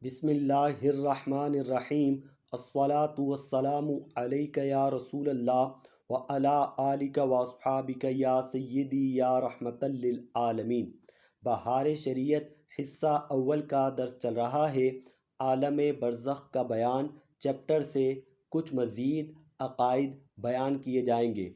بسم اللہ الرحمن الرحیم الصلاۃ والسلام علیک یا رسول اللہ وعلی آلک واصحابک یا سیدی یا رحمت للعالمین۔ بہار شریعت حصہ اول کا درس چل رہا ہے۔ عالم برزخ کا بیان چیپٹر سے کچھ مزید عقائد بیان کیے جائیں گے۔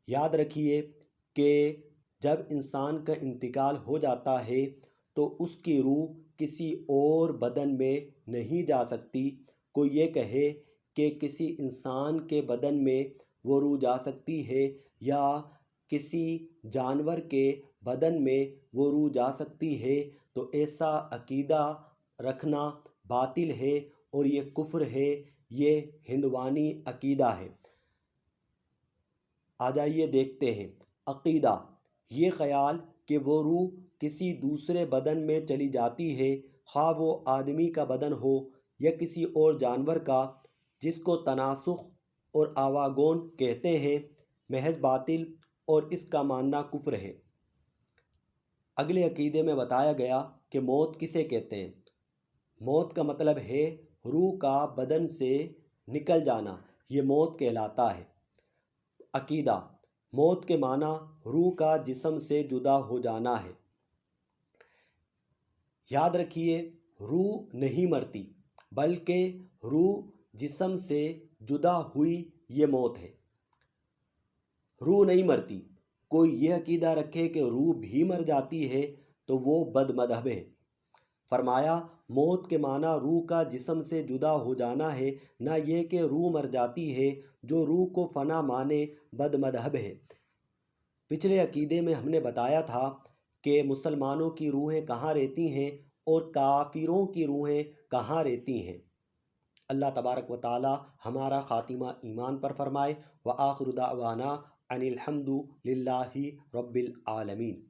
یاد رکھیے کہ جب انسان کا انتقال ہو جاتا ہے تو اس کی روح کسی اور بدن میں نہیں جا سکتی۔ کوئی یہ کہے کہ کسی انسان کے بدن میں وہ روح جا سکتی ہے یا کسی جانور کے بدن میں وہ روح جا سکتی ہے تو ایسا عقیدہ رکھنا باطل ہے اور یہ کفر ہے، یہ ہندوانی عقیدہ ہے۔ آ جائیے دیکھتے ہیں۔ عقیدہ، یہ خیال کہ وہ روح کسی دوسرے بدن میں چلی جاتی ہے، خواہ وہ آدمی کا بدن ہو یا کسی اور جانور کا، جس کو تناسخ اور آواگون کہتے ہیں، محض باطل اور اس کا ماننا کفر ہے۔ اگلے عقیدے میں بتایا گیا کہ موت کسے کہتے ہیں۔ موت کا مطلب ہے روح کا بدن سے نکل جانا، یہ موت کہلاتا ہے۔ عقیدہ، موت کے معنی روح کا جسم سے جدا ہو جانا ہے۔ یاد رکھیے، روح نہیں مرتی بلکہ روح جسم سے جدا ہوئی، یہ موت ہے۔ روح نہیں مرتی۔ کوئی یہ عقیدہ رکھے کہ روح بھی مر جاتی ہے تو وہ بد مذہب ہے۔ فرمایا موت کے معنی روح کا جسم سے جدا ہو جانا ہے، نہ یہ کہ روح مر جاتی ہے۔ جو روح کو فنا مانے بد مذہب ہے۔ پچھلے عقیدے میں ہم نے بتایا تھا کہ مسلمانوں کی روحیں کہاں رہتی ہیں اور کافروں کی روحیں کہاں رہتی ہیں۔ اللہ تبارک و تعالی ہمارا خاتمہ ایمان پر فرمائے۔ وآخر دعوانا ان الحمد للہ رب العالمین۔